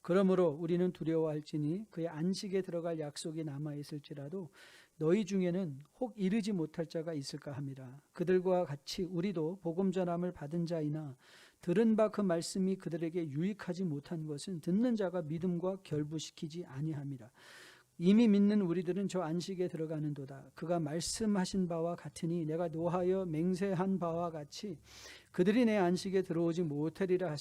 그러므로 우리는 두려워할지니 그의 안식에 들어갈 약속이 남아있을지라도 너희 중에는 혹 이르지 못할 자가 있을까 함이라. 그들과 같이 우리도 복음 전함을 받은 자이나 들은 바 그 말씀이 그들에게 유익하지 못한 것은 듣는 자가 믿음과 결부시키지 아니함이라. 이미 믿는 우리들은 저 안식에 들어가는도다. 그가 말씀하신 바와 같으니 내가 노하여 맹세한 바와 같이 그들이 내 안식에 들어오지 못하리라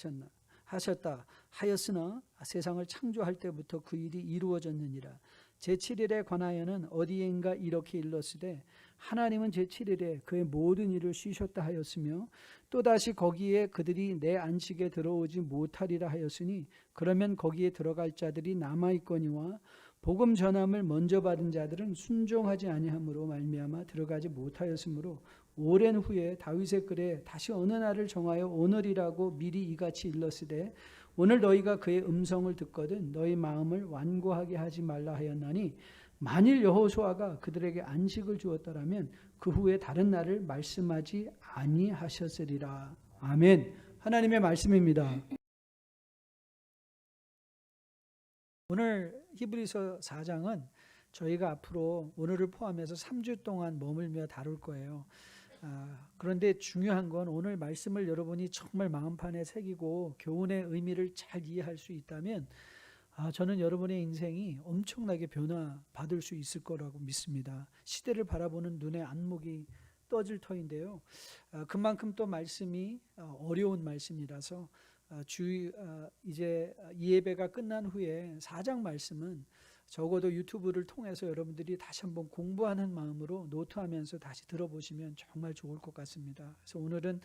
하셨다 하였으나 세상을 창조할 때부터 그 일이 이루어졌느니라. 제7일에 관하여는 어디엔가 이렇게 일렀으되 하나님은 제7일에 그의 모든 일을 쉬셨다 하였으며 또다시 거기에 그들이 내 안식에 들어오지 못하리라 하였으니 그러면 거기에 들어갈 자들이 남아있거니와 복음 전함을 먼저 받은 자들은 순종하지 아니함으로 말미암아 들어가지 못하였으므로 오랜 후에 다윗의 글에 다시 어느 날을 정하여 오늘이라고 미리 이같이 일렀으되 오늘 너희가 그의 음성을 듣거든 너희 마음을 완고하게 하지 말라 하였나니 만일 여호수아가 그들에게 안식을 주었더라면 그 후에 다른 날을 말씀하지 아니하셨으리라. 아멘. 하나님의 말씀입니다. 오늘 히브리서 4장은 저희가 앞으로 오늘을 포함해서 3주 동안 머물며 다룰 거예요. 그런데 중요한 건 오늘 말씀을 여러분이 정말 마음판에 새기고 교훈의 의미를 잘 이해할 수 있다면 저는 여러분의 인생이 엄청나게 변화받을 수 있을 거라고 믿습니다. 시대를 바라보는 눈의 안목이 떠질 터인데요. 그만큼 또 말씀이 어려운 말씀이라서 이제 이 예배가 끝난 후에 4장 말씀은 적어도 유튜브를 통해서 여러분들이 다시 한번 공부하는 마음으로 노트하면서 다시 들어보시면 정말 좋을 것 같습니다. 그래서 오늘은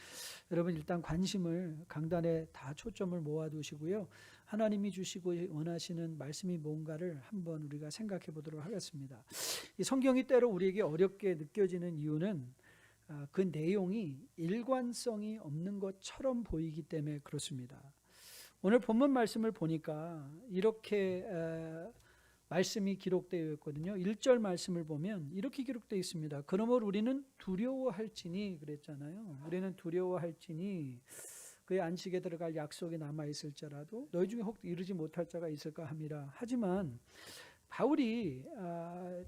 여러분 일단 관심을 강단에 다 초점을 모아두시고요. 하나님이 주시고 원하시는 말씀이 뭔가를 한번 우리가 생각해 보도록 하겠습니다. 이 성경이 때로 우리에게 어렵게 느껴지는 이유는 그 내용이 일관성이 없는 것처럼 보이기 때문에 그렇습니다. 오늘 본문 말씀을 보니까 이렇게 말씀이 기록되어 있거든요. 1절 말씀을 보면 이렇게 기록되어 있습니다. 그러므로 우리는 두려워할지니 그랬잖아요. 우리는 두려워할지니 그의 안식에 들어갈 약속이 남아있을지라도 너희 중에 혹 이르지 못할 자가 있을까 함이라. 하지만 바울이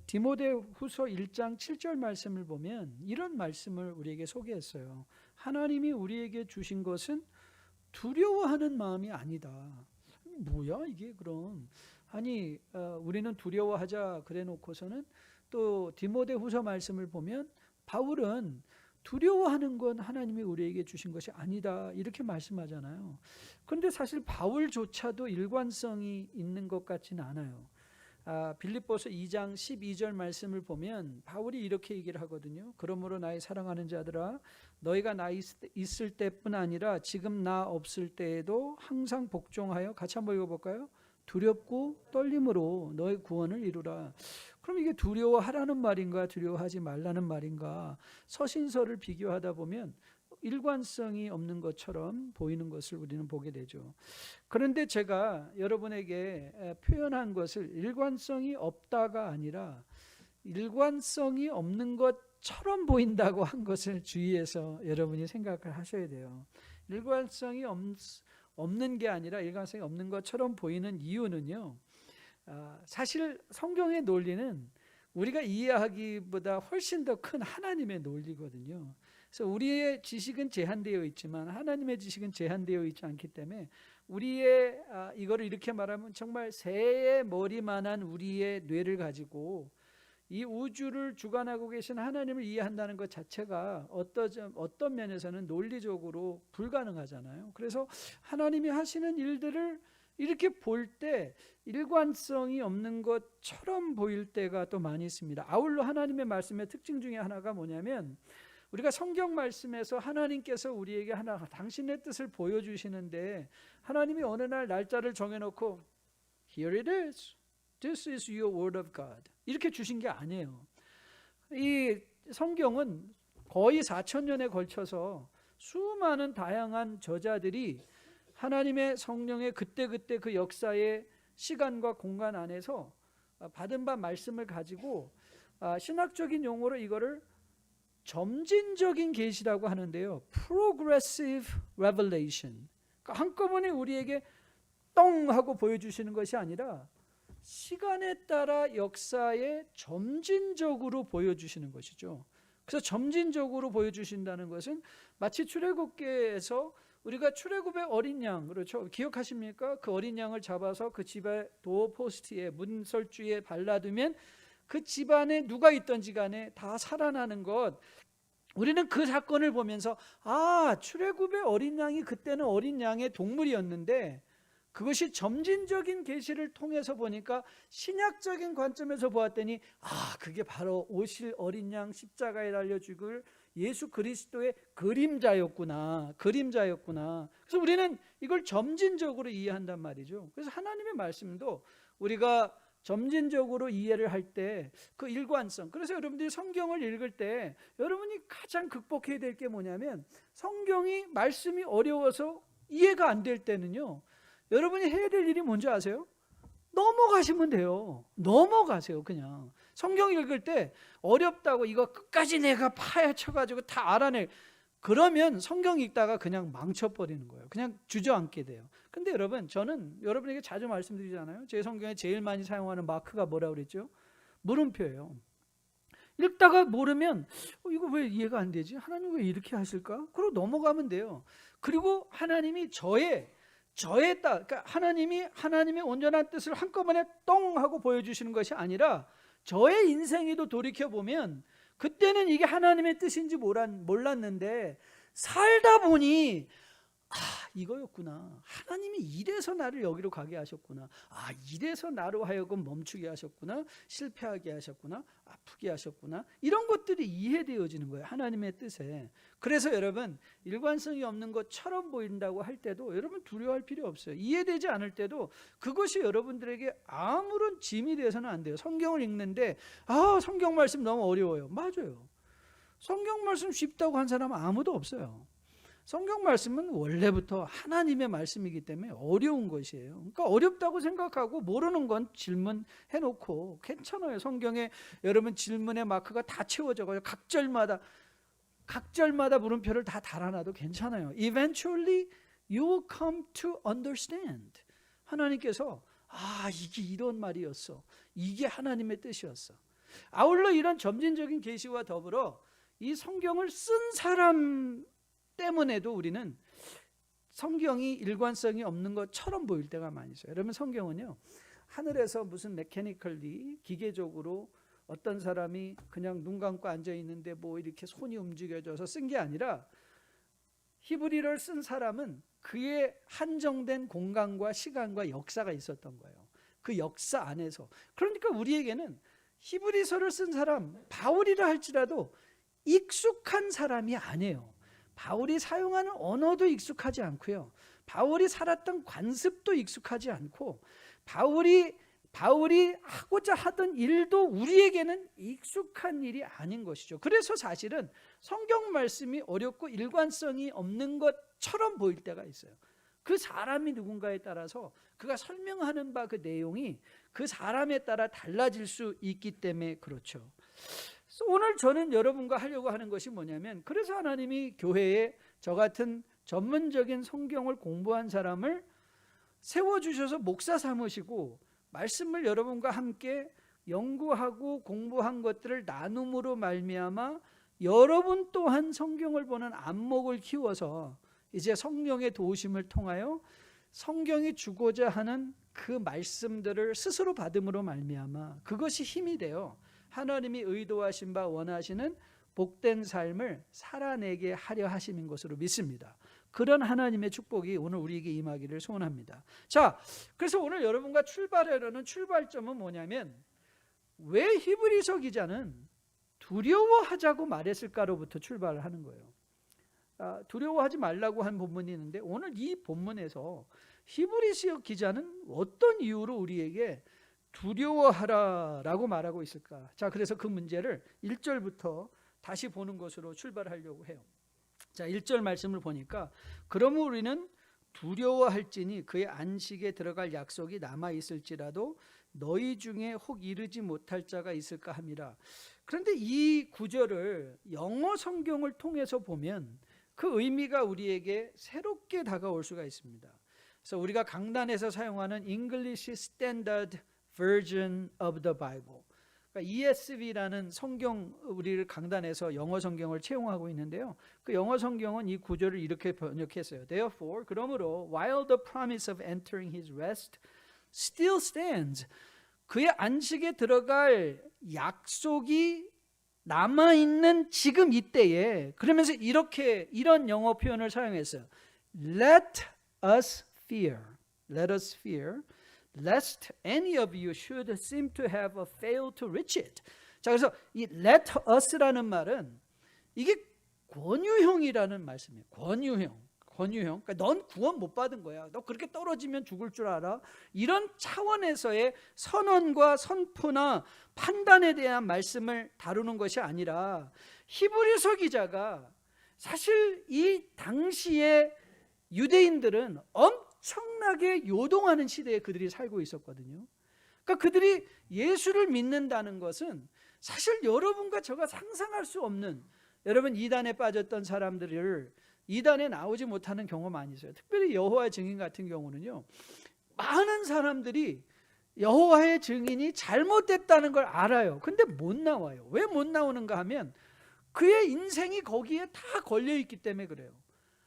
디모데후서 1장 7절 말씀을 보면 이런 말씀을 우리에게 소개했어요. 하나님이 우리에게 주신 것은 두려워하는 마음이 아니다. 뭐야 이게 그럼? 아니 우리는 두려워하자 그래 놓고서는 또 디모데후서 말씀을 보면 바울은 두려워하는 건 하나님이 우리에게 주신 것이 아니다 이렇게 말씀하잖아요. 그런데 사실 바울조차도 일관성이 있는 것 같지는 않아요. 빌립보서 2장 12절 말씀을 보면 바울이 이렇게 얘기를 하거든요. 그러므로 나의 사랑하는 자들아 너희가 나 있을 때뿐 아니라 지금 나 없을 때에도 항상 복종하여 같이 한번 읽어볼까요? 두렵고 떨림으로 너의 구원을 이루라. 그럼 이게 두려워하라는 말인가 두려워하지 말라는 말인가 서신서를 비교하다 보면 일관성이 없는 것처럼 보이는 것을 우리는 보게 되죠. 그런데 제가 여러분에게 표현한 것을 일관성이 없다가 아니라 일관성이 없는 것처럼 보인다고 한 것을 주의해서 여러분이 생각을 하셔야 돼요. 일관성이 없는 게 아니라 일관성이 없는 것처럼 보이는 이유는요. 사실 성경의 논리는 우리가 이해하기보다 훨씬 더 큰 하나님의 논리거든요. 그래서 우리의 지식은 제한되어 있지만 하나님의 지식은 제한되어 있지 않기 때문에 우리의 이거를 이렇게 말하면 정말 새의 머리만한 우리의 뇌를 가지고 이 우주를 주관하고 계신 하나님을 이해한다는 것 자체가 어떤 면에서는 논리적으로 불가능하잖아요. 그래서 하나님이 하시는 일들을 이렇게 볼 때 일관성이 없는 것처럼 보일 때가 또 많이 있습니다. 아울러 하나님의 말씀의 특징 중에 하나가 뭐냐면 우리가 성경 말씀에서 하나님께서 우리에게 당신의 뜻을 보여주시는데 하나님이 어느 날 날짜를 정해놓고 Here it is. This is your word of God. 이렇게 주신 게 아니에요. 이 성경은 거의 4,000년에 걸쳐서 수많은 다양한 저자들이 하나님의 성령의 그때그때 그 역사의 시간과 공간 안에서 받은 바 말씀을 가지고 신학적인 용어로 이거를 점진적인 계시라고 하는데요. Progressive Revelation. 그러니까 한꺼번에 우리에게 똥 하고 보여주시는 것이 아니라 시간에 따라 역사에 점진적으로 보여주시는 것이죠. 그래서 점진적으로 보여주신다는 것은 마치 출애굽기에서 우리가 출애굽의 어린 양, 그렇죠? 기억하십니까? 그 어린 양을 잡아서 그 집의 도어포스트에 문설주에 발라두면 그 집안에 누가 있든지 간에 다 살아나는 것. 우리는 그 사건을 보면서 출애굽의 어린 양이 그때는 어린 양의 동물이었는데 그것이 점진적인 계시를 통해서 보니까 신약적인 관점에서 보았더니 그게 바로 오실 어린 양 십자가에 달려 죽을 예수 그리스도의 그림자였구나. 그래서 우리는 이걸 점진적으로 이해한단 말이죠. 그래서 하나님의 말씀도 우리가 점진적으로 이해를 할 때 그 일관성. 그래서 여러분들이 성경을 읽을 때 여러분이 가장 극복해야 될 게 뭐냐면 성경이 말씀이 어려워서 이해가 안 될 때는요. 여러분이 해야 될 일이 뭔지 아세요? 넘어가시면 돼요. 넘어가세요. 그냥 성경 읽을 때 어렵다고 이거 끝까지 내가 파헤쳐가지고 다 알아낼, 그러면 성경 읽다가 그냥 망쳐버리는 거예요. 그냥 주저앉게 돼요. 근데 여러분, 저는 여러분에게 자주 말씀드리잖아요. 제 성경에 제일 많이 사용하는 마크가 뭐라고 그랬죠? 물음표예요. 읽다가 모르면 이거 왜 이해가 안 되지? 하나님 왜 이렇게 하실까? 그러고 넘어가면 돼요. 그리고 하나님이 저의 그러니까 하나님의 온전한 뜻을 한꺼번에 똥 하고 보여주시는 것이 아니라 저의 인생에도 돌이켜보면 그때는 이게 하나님의 뜻인지 몰랐는데 살다 보니 이거였구나. 하나님이 이래서 나를 여기로 가게 하셨구나. 이래서 나로 하여금 멈추게 하셨구나. 실패하게 하셨구나. 아프게 하셨구나. 이런 것들이 이해되어지는 거예요. 하나님의 뜻에. 그래서 여러분, 일관성이 없는 것처럼 보인다고 할 때도 여러분 두려워할 필요 없어요. 이해되지 않을 때도 그것이 여러분들에게 아무런 짐이 되어서는 안 돼요. 성경을 읽는데 성경 말씀 너무 어려워요. 맞아요. 성경 말씀 쉽다고 한 사람은 아무도 없어요. 성경 말씀은 원래부터 하나님의 말씀이기 때문에 어려운 것이에요. 그러니까 어렵다고 생각하고 모르는 건 질문해놓고 괜찮아요. 성경에 여러분 질문의 마크가 다 채워져가지고 각절마다 물음표를 다 달아놔도 괜찮아요. Eventually you will come to understand. 하나님께서 이게 이런 말이었어. 이게 하나님의 뜻이었어. 아울러 이런 점진적인 계시와 더불어 이 성경을 쓴 사람 때문에도 우리는 성경이 일관성이 없는 것처럼 보일 때가 많이 있어요. 여러분, 성경은요 하늘에서 무슨 메커니컬리 기계적으로 어떤 사람이 그냥 눈 감고 앉아 있는데 뭐 이렇게 손이 움직여져서 쓴 게 아니라 히브리어를 쓴 사람은 그의 한정된 공간과 시간과 역사가 있었던 거예요. 그 역사 안에서. 그러니까 우리에게는 히브리서를 쓴 사람 바울이라 할지라도 익숙한 사람이 아니에요. 바울이 사용하는 언어도 익숙하지 않고요. 바울이 살았던 관습도 익숙하지 않고 바울이 하고자 하던 일도 우리에게는 익숙한 일이 아닌 것이죠. 그래서 사실은 성경 말씀이 어렵고 일관성이 없는 것처럼 보일 때가 있어요. 그 사람이 누군가에 따라서 그가 설명하는 바 그 내용이 그 사람에 따라 달라질 수 있기 때문에 그렇죠. 오늘 저는 여러분과 하려고 하는 것이 뭐냐면, 그래서 하나님이 교회에 저 같은 전문적인 성경을 공부한 사람을 세워주셔서 목사 삼으시고 말씀을 여러분과 함께 연구하고 공부한 것들을 나눔으로 말미암아 여러분 또한 성경을 보는 안목을 키워서 이제 성령의 도우심을 통하여 성경이 주고자 하는 그 말씀들을 스스로 받음으로 말미암아 그것이 힘이 되어 하나님이 의도하신 바 원하시는 복된 삶을 살아내게 하려 하시는 것으로 믿습니다. 그런 하나님의 축복이 오늘 우리에게 임하기를 소원합니다. 자, 그래서 오늘 여러분과 출발하려는 출발점은 뭐냐면, 왜 히브리서 기자는 두려워하자고 말했을까로부터 출발을 하는 거예요. 두려워하지 말라고 한 본문이 있는데 오늘 이 본문에서 히브리서 기자는 어떤 이유로 우리에게 두려워하라라고 말하고 있을까? 자, 그래서 그 문제를 1절부터 다시 보는 것으로 출발하려고 해요. 자, 1절 말씀을 보니까 그러므로 우리는 두려워할지니 그의 안식에 들어갈 약속이 남아 있을지라도 너희 중에 혹 이르지 못할 자가 있을까 함이라. 그런데 이 구절을 영어 성경을 통해서 보면 그 의미가 우리에게 새롭게 다가올 수가 있습니다. 그래서 우리가 강단에서 사용하는 English Standard Version of the Bible, 그러니까 ESV라는 성경, 우리를 강단에서 영어 성경을 채용하고 있는데요. 그 영어 성경은 이 구절을 이렇게 번역했어요. Therefore, 그러므로 while the promise of entering his rest still stands, 그의 안식에 들어갈 약속이 남아있는 지금 이때에, 그러면서 이런 영어 표현을 사용했어요. Let us fear, lest any of you should seem to have failed to reach it. 자, 그래서 이 let us라는 말은 이게 권유형이라는 말씀이에요. 권유형. 그러니까 넌 구원 못 받은 거야. 너 그렇게 떨어지면 죽을 줄 알아. 이런 차원에서의 선언과 선포나 판단에 대한 말씀을 다루는 것이 아니라, 히브리서 기자가 사실 이 당시에 유대인들은 엄청나게 요동하는 시대에 그들이 살고 있었거든요. 그러니까 그들이 예수를 믿는다는 것은 사실 여러분과 제가 상상할 수 없는, 여러분 이단에 빠졌던 사람들을 이단에 나오지 못하는 경우 많이 있어요. 특별히 여호와의 증인 같은 경우는요, 많은 사람들이 여호와의 증인이 잘못됐다는 걸 알아요. 근데 못 나와요. 왜 못 나오는가 하면 그의 인생이 거기에 다 걸려있기 때문에 그래요.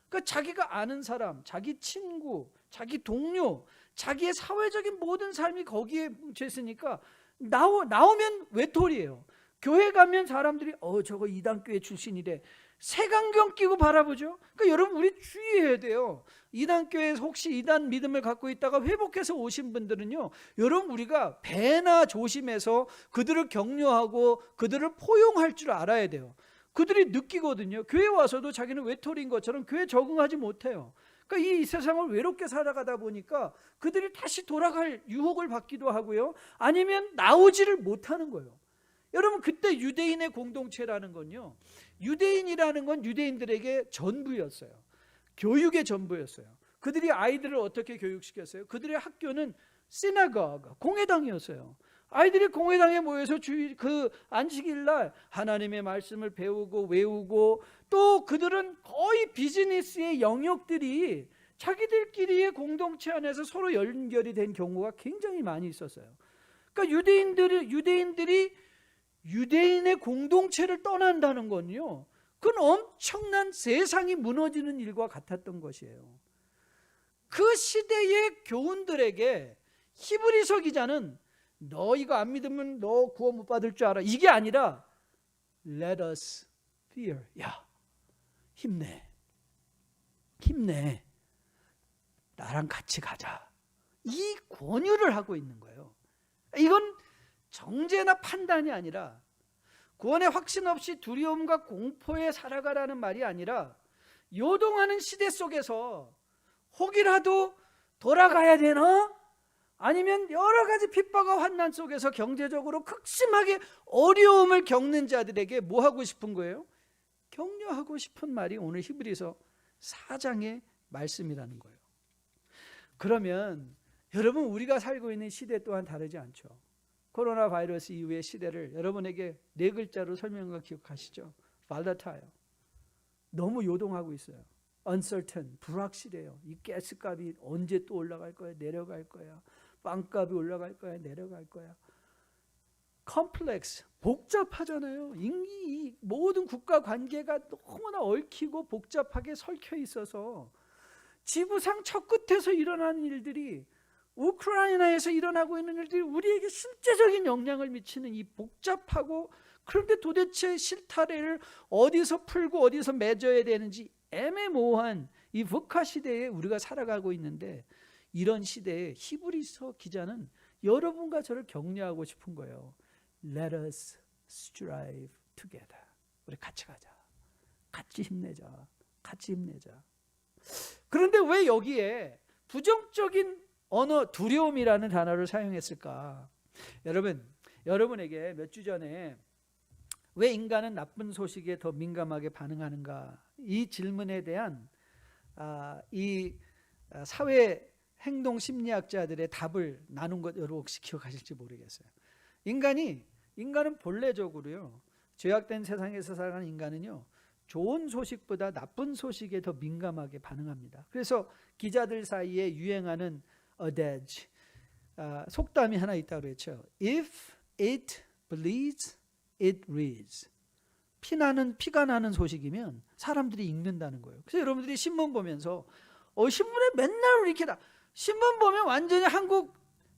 그러니까 자기가 아는 사람, 자기 친구, 자기 동료, 자기의 사회적인 모든 삶이 거기에 뭉쳐있으니까 나오면 외톨이에요. 교회 가면 사람들이 저거 이단교회 출신이래, 색안경 끼고 바라보죠. 그러니까 여러분, 우리 주의해야 돼요. 이단교회에서 혹시 이단 믿음을 갖고 있다가 회복해서 오신 분들은요, 여러분, 우리가 배나 조심해서 그들을 격려하고 그들을 포용할 줄 알아야 돼요. 그들이 느끼거든요. 교회 와서도 자기는 외톨이인 것처럼 교회에 적응하지 못해요. 그러니까 이 세상을 외롭게 살아가다 보니까 그들이 다시 돌아갈 유혹을 받기도 하고요, 아니면 나오지를 못하는 거예요. 여러분, 그때 유대인의 공동체라는 건요, 유대인이라는 건 유대인들에게 전부였어요. 교육의 전부였어요. 그들이 아이들을 어떻게 교육시켰어요? 그들의 학교는 시나고그, 공회당이었어요. 아이들이 공회당에 모여서 그 안식일날 하나님의 말씀을 배우고 외우고, 또 그들은 거의 비즈니스의 영역들이 자기들끼리의 공동체 안에서 서로 연결이 된 경우가 굉장히 많이 있었어요. 그러니까 유대인들이 유대인의 공동체를 떠난다는 건요, 그건 엄청난 세상이 무너지는 일과 같았던 것이에요. 그 시대의 교훈들에게 히브리서 기자는 너 이거 안 믿으면 너 구원 못 받을 줄 알아, 이게 아니라 Let us fear. 야, 힘내, 나랑 같이 가자, 이 권유를 하고 있는 거예요. 이건 정죄나 판단이 아니라, 구원의 확신 없이 두려움과 공포에 살아가라는 말이 아니라, 요동하는 시대 속에서 혹이라도 돌아가야 되나? 아니면 여러 가지 핍박과 환난 속에서 경제적으로 극심하게 어려움을 겪는 자들에게 뭐 하고 싶은 거예요? 격려하고 싶은 말이 오늘 히브리서 4장의 말씀이라는 거예요. 그러면 여러분, 우리가 살고 있는 시대 또한 다르지 않죠. 코로나 바이러스 이후의 시대를 여러분에게 4글자로 설명한 거 기억하시죠? volatile. 너무 요동하고 있어요. uncertain, 불확실해요. 이 가스값이 언제 또 올라갈 거야, 내려갈 거야. 빵값이 올라갈 거야, 내려갈 거야. complex, 복잡하잖아요. 이 모든 국가 관계가 너무나 얽히고 복잡하게 설켜 있어서 지구상 저 끝에서 일어나는 일들이, 우크라이나에서 일어나고 있는 일들이 우리에게 실제적인 영향을 미치는 이 복잡하고, 그런데 도대체 실타래를 어디서 풀고 어디서 맺어야 되는지 애매모호한 이 북한 시대에 우리가 살아가고 있는데, 이런 시대에 히브리서 기자는 여러분과 저를 격려하고 싶은 거예요. Let us strive together. 우리 같이 가자, 같이 힘내자. 그런데 왜 여기에 부정적인 언어, 두려움이라는 단어를 사용했을까? 여러분에게 몇 주 전에 왜 인간은 나쁜 소식에 더 민감하게 반응하는가, 이 질문에 대한 이 사회 행동 심리학자들의 답을 나눈 것 여러분 혹시 기억하실지 모르겠어요. 인간은 본래적으로요, 죄악된 세상에서 살아가는 인간은요, 좋은 소식보다 나쁜 소식에 더 민감하게 반응합니다. 그래서 기자들 사이에 유행하는 adage, 속담이 하나 있다고 그랬죠. If it bleeds, it reads. 피가 나는 소식이면 사람들이 읽는다는 거예요. 그래서 여러분들이 신문 보면서 신문에 맨날 이렇게 신문 보면 완전히 한국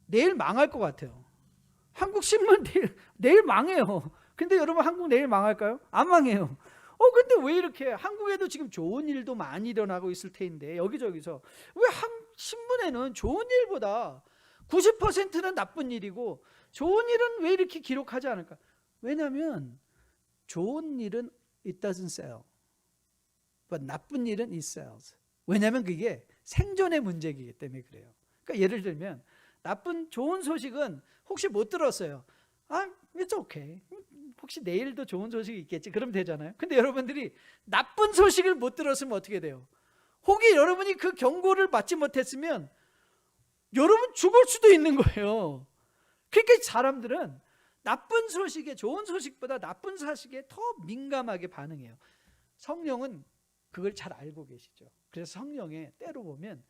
내일 망할 것 같아요. 한국 신문 내일 망해요. 근데 여러분 한국 내일 망할까요? 안 망해요. 근데 왜 이렇게 한국에도 지금 좋은 일도 많이 일어나고 있을 텐데 여기저기서 왜 신문에는 좋은 일보다 90%는 나쁜 일이고 좋은 일은 왜 이렇게 기록하지 않을까? 왜냐하면 좋은 일은 it doesn't sell, but 나쁜 일은 it sells. 왜냐하면 그게 생존의 문제이기 때문에 그래요. 그러니까 예를 들면 좋은 소식은 혹시 못 들었어요. it's okay. 혹시 내일도 좋은 소식이 있겠지. 그럼 되잖아요. 근데 여러분들이 나쁜 소식을 못 들었으면 어떻게 돼요? 혹시 여러분이 그 경고를 받지 못했으면 여러분 죽을 수도 있는 거예요. 그러니까 사람들은 나쁜 소식에 좋은 소식보다 나쁜 소식에 더 민감하게 반응해요. 성령은 그걸 잘 알고 계시죠. 그래서 성령에 때로 보면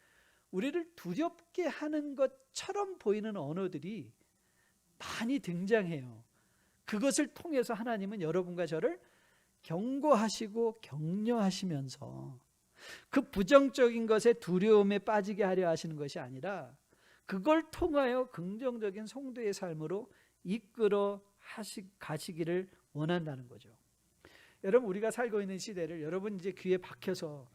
우리를 두렵게 하는 것처럼 보이는 언어들이 많이 등장해요. 그것을 통해서 하나님은 여러분과 저를 경고하시고 격려하시면서 그 부정적인 것에 두려움에 빠지게 하려 하시는 것이 아니라 그걸 통하여 긍정적인 성도의 삶으로 이끌어 가시기를 원한다는 거죠. 여러분, 우리가 살고 있는 시대를 여러분 이제 귀에 박혀서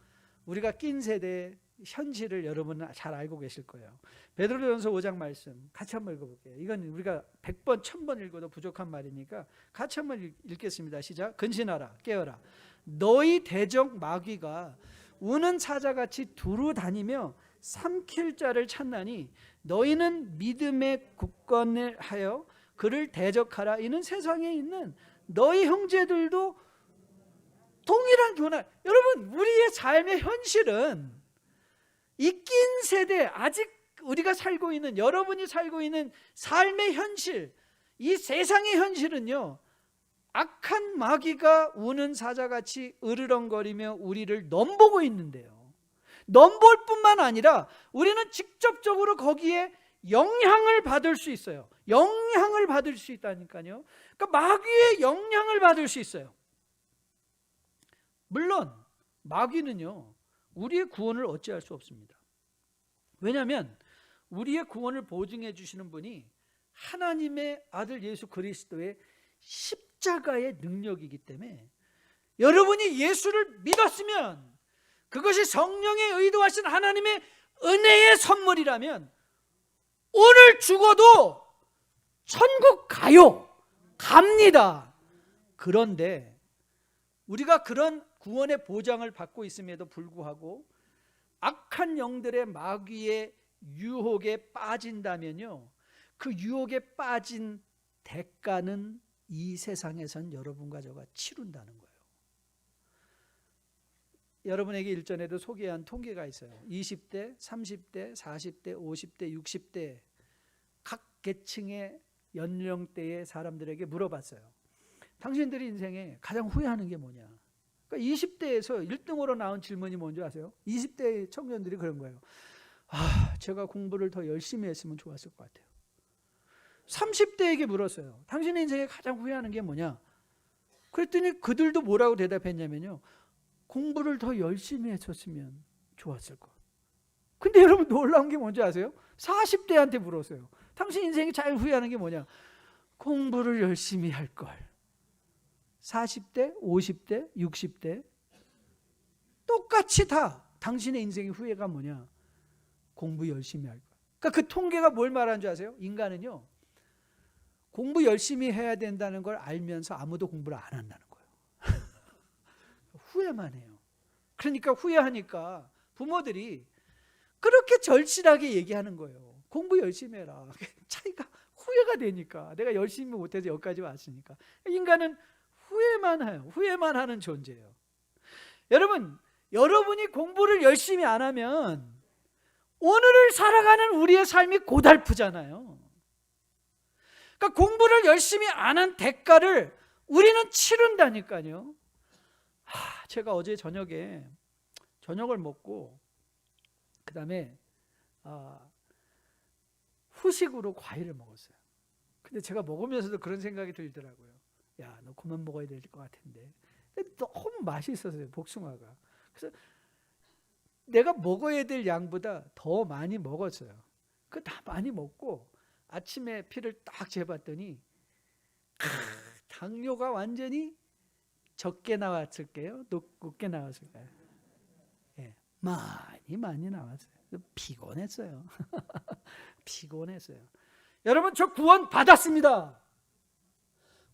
우리가 낀 세대 현실을 여러분은 잘 알고 계실 거예요. 베드로전서 5장 말씀 같이 한번 읽어볼게요. 이건 우리가 100번 1000번 읽어도 부족한 말이니까 같이 한번 읽겠습니다. 시작. 근신하라, 깨어라. 너희 대적 마귀가 우는 사자같이 두루 다니며 삼킬 자를 찾나니 너희는 믿음의 굳건을 하여 그를 대적하라. 이는 세상에 있는 너희 형제들도 동일한 교훈. 여러분, 우리의 삶의 현실은 이 낀 세대, 아직 우리가 살고 있는, 여러분이 살고 있는 삶의 현실, 이 세상의 현실은요, 악한 마귀가 우는 사자같이 으르렁거리며 우리를 넘보고 있는데요. 넘볼 뿐만 아니라 우리는 직접적으로 거기에 영향을 받을 수 있어요. 영향을 받을 수 있다니까요. 그러니까 마귀의 영향을 받을 수 있어요. 물론 마귀는요, 우리의 구원을 어찌할 수 없습니다. 왜냐하면 우리의 구원을 보증해 주시는 분이 하나님의 아들 예수 그리스도의 십자가의 능력이기 때문에 여러분이 예수를 믿었으면 그것이 성령의 의도하신 하나님의 은혜의 선물이라면 오늘 죽어도 천국 갑니다. 그런데 우리가 그런 구원의 보장을 받고 있음에도 불구하고 악한 영들의 마귀의 유혹에 빠진다면요, 그 유혹에 빠진 대가는 이 세상에선 여러분과 저가 치룬다는 거예요. 여러분에게 일전에도 소개한 통계가 있어요. 20대, 30대, 40대, 50대, 60대 각 계층의 연령대의 사람들에게 물어봤어요. 당신들이 인생에 가장 후회하는 게 뭐냐? 그러니까 20대에서 1등으로 나온 질문이 뭔지 아세요? 20대 청년들이 그런 거예요. 제가 공부를 더 열심히 했으면 좋았을 것 같아요. 30대에게 물었어요. 당신의 인생에 가장 후회하는 게 뭐냐? 그랬더니 그들도 뭐라고 대답했냐면요, 공부를 더 열심히 했었으면 좋았을 것. 근데 여러분 놀라운 게 뭔지 아세요? 40대한테 물었어요. 당신 인생에 제일 후회하는 게 뭐냐? 공부를 열심히 할 걸. 40대, 50대, 60대 똑같이 다 당신의 인생의 후회가 뭐냐? 공부 열심히 할 걸. 그러니까 그 통계가 뭘 말하는 줄 아세요? 인간은요, 공부 열심히 해야 된다는 걸 알면서 아무도 공부를 안 한다는 거예요. 후회만 해요. 그러니까 후회하니까 부모들이 그렇게 절실하게 얘기하는 거예요. 공부 열심히 해라. 차이가 후회가 되니까. 내가 열심히 못해서 여기까지 왔으니까. 인간은 후회만 해요. 후회만 하는 존재예요. 여러분, 여러분이 공부를 열심히 안 하면 오늘을 살아가는 우리의 삶이 고달프잖아요. 그러니까 공부를 열심히 안 한 대가를 우리는 치른다니까요. 제가 어제 저녁을 먹고 그 다음에 후식으로 과일을 먹었어요. 근데 제가 먹으면서도 그런 생각이 들더라고요. 야, 너 그만 먹어야 될 것 같은데. 근데 너무 맛있었어요, 복숭아가. 그래서 내가 먹어야 될 양보다 더 많이 먹었어요. 그 다 많이 먹고 아침에 피를 딱 재봤더니 당뇨가 완전히 적게 나왔을게요? 높게 나왔을까요? 예, 많이 나왔어요. 피곤했어요. 피곤했어요. 여러분, 저 구원 받았습니다.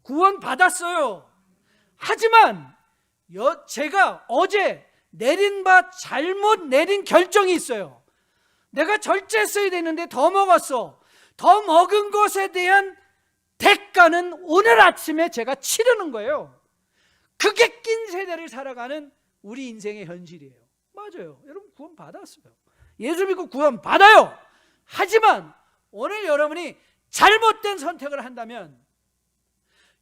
구원 받았어요. 하지만 제가 어제 잘못 내린 결정이 있어요. 내가 절제했어야 되는데 더 먹었어. 더 먹은 것에 대한 대가는 오늘 아침에 제가 치르는 거예요. 그게 낀 세대를 살아가는 우리 인생의 현실이에요. 맞아요. 여러분, 구원 받았어요. 예수 믿고 구원 받아요. 하지만 오늘 여러분이 잘못된 선택을 한다면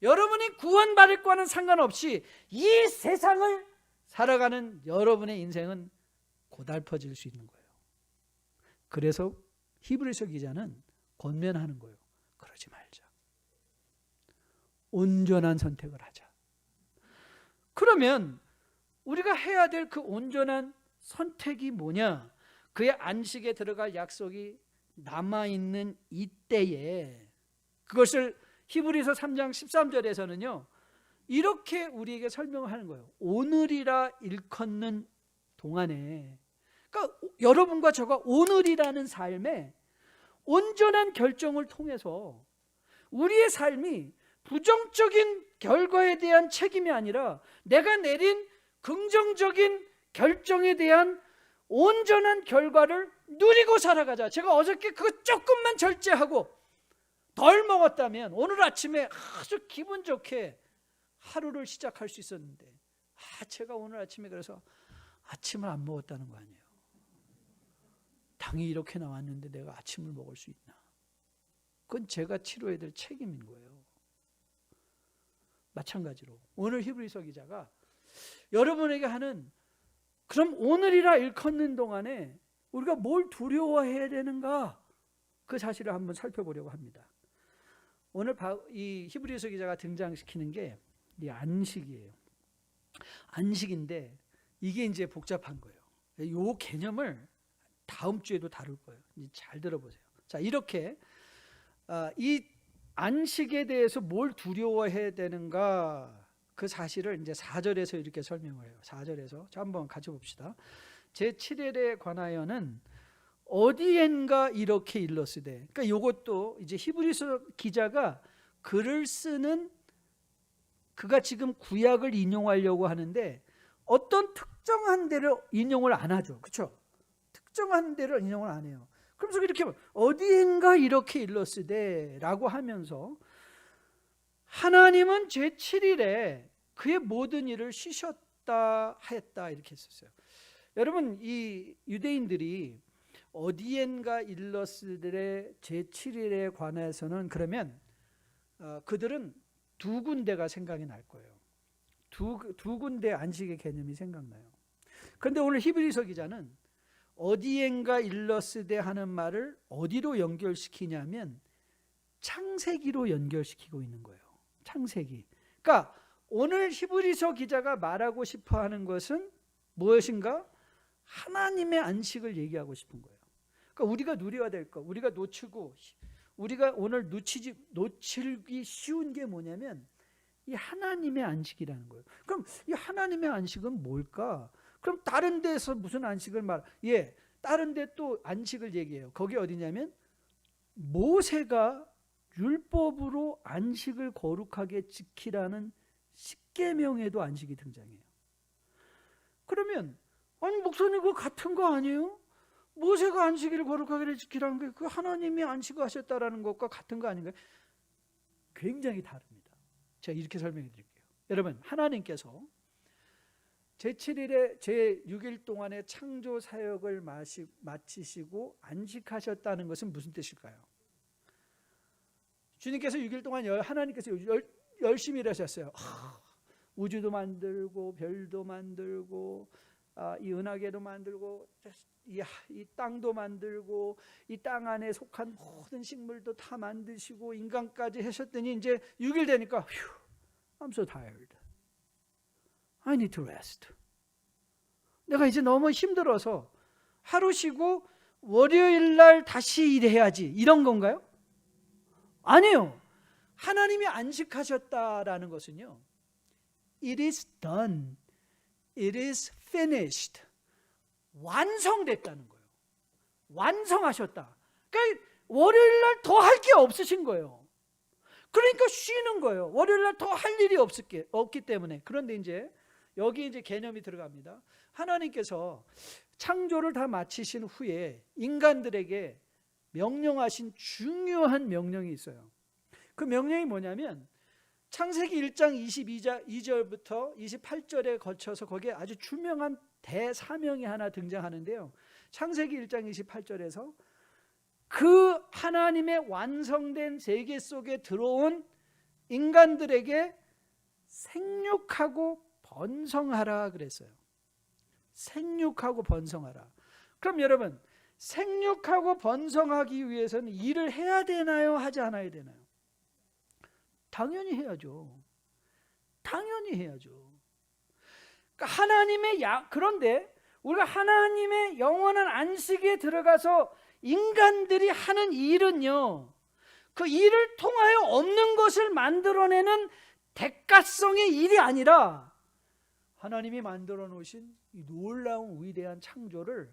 여러분이 구원받을 거와는 상관없이 이 세상을 살아가는 여러분의 인생은 고달퍼질 수 있는 거예요. 그래서 히브리서 기자는 권면하는 거예요. 그러지 말자. 온전한 선택을 하자. 그러면 우리가 해야 될 그 온전한 선택이 뭐냐? 그의 안식에 들어갈 약속이 남아있는 이때에 그것을 히브리서 3장 13절에서는요 이렇게 우리에게 설명하는 거예요. 오늘이라 일컫는 동안에, 그러니까 여러분과 저가 오늘이라는 삶에 온전한 결정을 통해서 우리의 삶이 부정적인 결과에 대한 책임이 아니라 내가 내린 긍정적인 결정에 대한 온전한 결과를 누리고 살아가자. 제가 어저께 그거 조금만 절제하고 덜 먹었다면 오늘 아침에 아주 기분 좋게 하루를 시작할 수 있었는데 제가 오늘 아침에 그래서 아침을 안 먹었다는 거 아니에요. 당이 이렇게 나왔는데 내가 아침을 먹을 수 있나? 그건 제가 치료해야 될 책임인 거예요. 마찬가지로 오늘 히브리서 기자가 여러분에게 하는, 그럼 오늘이라 일컫는 동안에 우리가 뭘 두려워해야 되는가? 그 사실을 한번 살펴보려고 합니다. 오늘 이 히브리서 기자가 등장시키는 게 이 안식이에요. 안식인데 이게 이제 복잡한 거예요. 이 개념을 다음 주에도 다룰 거예요. 잘 들어보세요. 자, 이렇게 이 안식에 대해서 뭘 두려워해야 되는가? 그 사실을 이제 4절에서 이렇게 설명을 해요. 4절에서 자, 한번 같이 봅시다. 제7일에 관하여는 어디엔가 이렇게 일렀으되, 그러니까 이것도 이제 히브리서 기자가 글을 쓰는, 그가 지금 구약을 인용하려고 하는데 어떤 특정한 데를 인용을 안 하죠. 그렇죠? 특정한 데를 인용을 안 해요. 그러면서 이렇게 어디엔가 이렇게 일렀으되 라고 하면서 하나님은 제7일에 그의 모든 일을 쉬셨다 하였다 이렇게 했었어요. 여러분, 이 유대인들이 어디엔가 일러스들의 제7일에 관해서는 그러면 그들은 두 군데가 생각이 날 거예요. 두 군데 안식의 개념이 생각나요. 그런데 오늘 히브리서 기자는 어디엔가 일러스되 하는 말을 어디로 연결시키냐면 창세기로 연결시키고 있는 거예요. 창세기. 그러니까 오늘 히브리서 기자가 말하고 싶어 하는 것은 무엇인가? 하나님의 안식을 얘기하고 싶은 거예요. 그러니까 우리가 누려야 될 것, 우리가 놓치고 우리가 오늘 놓치기 쉬운 게 뭐냐면 이 하나님의 안식이라는 거예요. 그럼 이 하나님의 안식은 뭘까? 그럼 다른 데서 무슨 안식을 다른 데 또 안식을 얘기해요. 거기 어디냐면 모세가 율법으로 안식을 거룩하게 지키라는 십계명에도 안식이 등장해요. 그러면 아니 목사님 그거 같은 거 아니에요? 모세가 안식일을 거룩하게 지키라는 게 그 하나님이 안식하셨다라는 것과 같은 거 아닌가요? 굉장히 다릅니다. 제가 이렇게 설명해 드릴게요. 여러분, 하나님께서 제7일에 제6일 동안의 창조 사역을 마치시고 안식하셨다는 것은 무슨 뜻일까요? 주님께서 6일 동안 하나님께서 열심히 일하셨어요. 우주도 만들고 별도 만들고 이 은하계도 만들고 이 땅도 만들고 이 땅 안에 속한 모든 식물도 다 만드시고 인간까지 하셨더니 이제 6일 되니까 I'm so tired. I need to rest. 내가 이제 너무 힘들어서 하루 쉬고 월요일 날 다시 일해야지, 이런 건가요? 아니에요. 하나님이 안식하셨다라는 것은요, It is done. It is finished. 완성됐다는 거예요. 완성하셨다. 그러니까 월요일 날 더 할 게 없으신 거예요. 그러니까 쉬는 거예요. 월요일 날 더 할 일이 없기 때문에. 그런데 이제 여기 이제 개념이 들어갑니다. 하나님께서 창조를 다 마치신 후에 인간들에게 명령하신 중요한 명령이 있어요. 그 명령이 뭐냐면 창세기 1장 22절부터 28절에 거쳐서 거기에 아주 유명한 대사명이 하나 등장하는데요. 창세기 1장 28절에서 그 하나님의 완성된 세계 속에 들어온 인간들에게 생육하고 번성하라 그랬어요. 생육하고 번성하라. 그럼 여러분, 생육하고 번성하기 위해서는 일을 해야 되나요? 하지 않아야 되나요? 당연히 해야죠. 당연히 해야죠. 그러니까 그런데 우리가 하나님의 영원한 안식에 들어가서 인간들이 하는 일은요, 그 일을 통하여 없는 것을 만들어내는 대가성의 일이 아니라 하나님이 만들어 놓으신 이 놀라운 위대한 창조를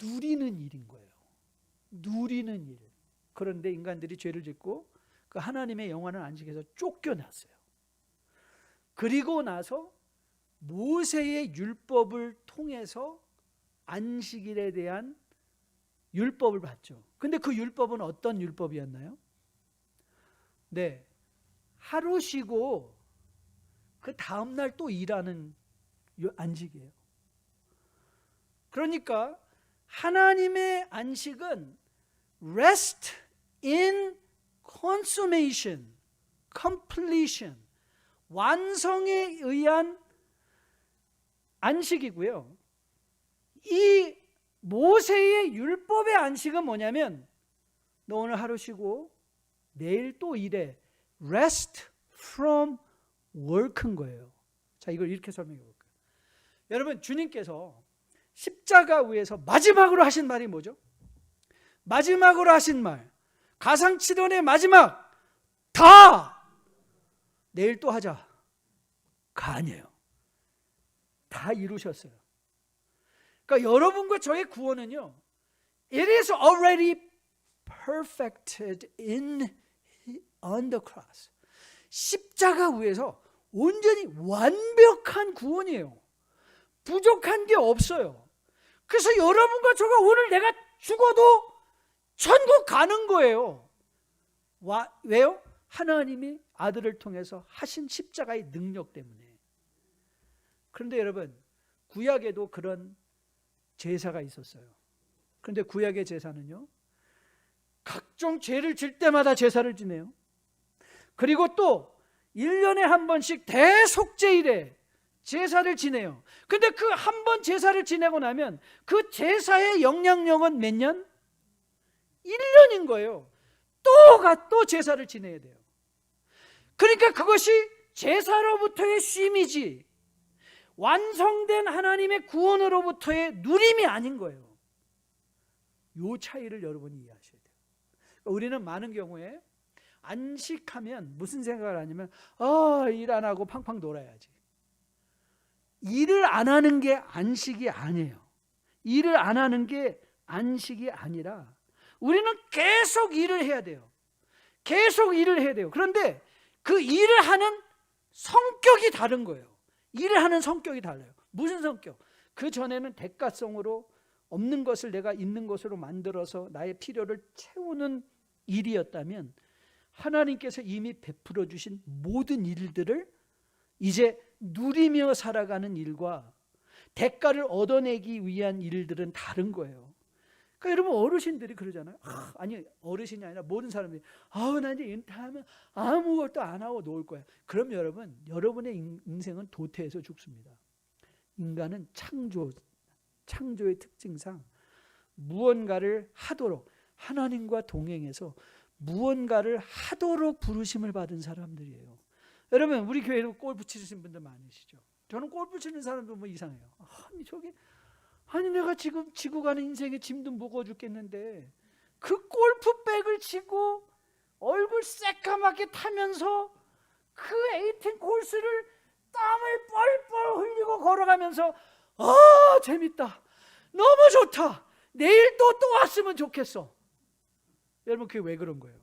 누리는 일인 거예요. 누리는 일. 그런데 인간들이 죄를 짓고 그 하나님의 영원한 안식에서 쫓겨났어요. 그리고 나서 모세의 율법을 통해서 안식일에 대한 율법을 받죠. 근데 그 율법은 어떤 율법이었나요? 네, 하루 쉬고 그 다음날 또 일하는 안식이에요. 그러니까 하나님의 안식은 rest in consummation, completion, 완성에 의한 안식이고요. 이 모세의 율법의 안식은 뭐냐면 너 오늘 하루 쉬고 내일 또 일해. rest from work인 거예요. 자, 이걸 이렇게 설명해 볼까요? 여러분, 주님께서 십자가 위에서 마지막으로 하신 말이 뭐죠? 마지막으로 하신 말, 가상치론의 마지막, 다 내일 또 하자 가 아니에요. 다 이루셨어요. 그러니까 여러분과 저의 구원은요, it is already perfected on the cross. 십자가 위에서 온전히 완벽한 구원이에요. 부족한 게 없어요. 그래서 여러분과 저가 오늘 내가 죽어도 천국 가는 거예요. 왜요? 하나님이 아들을 통해서 하신 십자가의 능력 때문에. 그런데 여러분, 구약에도 그런 제사가 있었어요. 그런데 구약의 제사는요, 각종 죄를 질 때마다 제사를 지내요. 그리고 또 1년에 한 번씩 대속죄일에 제사를 지내요. 근데 그 한 번 제사를 지내고 나면 그 제사의 영향력은 몇 년? 1년인 거예요. 또 제사를 지내야 돼요. 그러니까 그것이 제사로부터의 쉼이지 완성된 하나님의 구원으로부터의 누림이 아닌 거예요. 이 차이를 여러분이 이해하셔야 돼요. 우리는 많은 경우에 안식하면 무슨 생각을 하냐면 일 안 하고 팡팡 놀아야지. 일을 안 하는 게 안식이 아니에요. 일을 안 하는 게 안식이 아니라 우리는 계속 일을 해야 돼요. 계속 일을 해야 돼요. 그런데 그 일을 하는 성격이 다른 거예요. 일을 하는 성격이 달라요. 무슨 성격? 그 전에는 대가성으로 없는 것을 내가 있는 것으로 만들어서 나의 필요를 채우는 일이었다면 하나님께서 이미 베풀어 주신 모든 일들을 이제 누리며 살아가는 일과 대가를 얻어내기 위한 일들은 다른 거예요. 그러니까 여러분 어르신들이 그러잖아요. 아니 어르신이 아니라 모든 사람들이 나 이제 은퇴하면 아무것도 안 하고 놓을 거야. 그럼 여러분, 여러분의 인생은 도태해서 죽습니다. 인간은 창조의 특징상 무언가를 하도록, 하나님과 동행해서 무언가를 하도록 부르심을 받은 사람들이에요. 여러분 우리 교회도 골프 치시는 분들 많으시죠. 저는 골프 치는 사람도 뭐 이상해요. 아니 내가 지금 지고 가는 인생의 짐도 무거워 죽겠는데 그 골프백을 치고 얼굴 새까맣게 타면서 그 18 코스를 땀을 뻘뻘 흘리고 걸어가면서 재밌다, 너무 좋다, 내일 또 왔으면 좋겠어. 여러분 그게 왜 그런 거예요?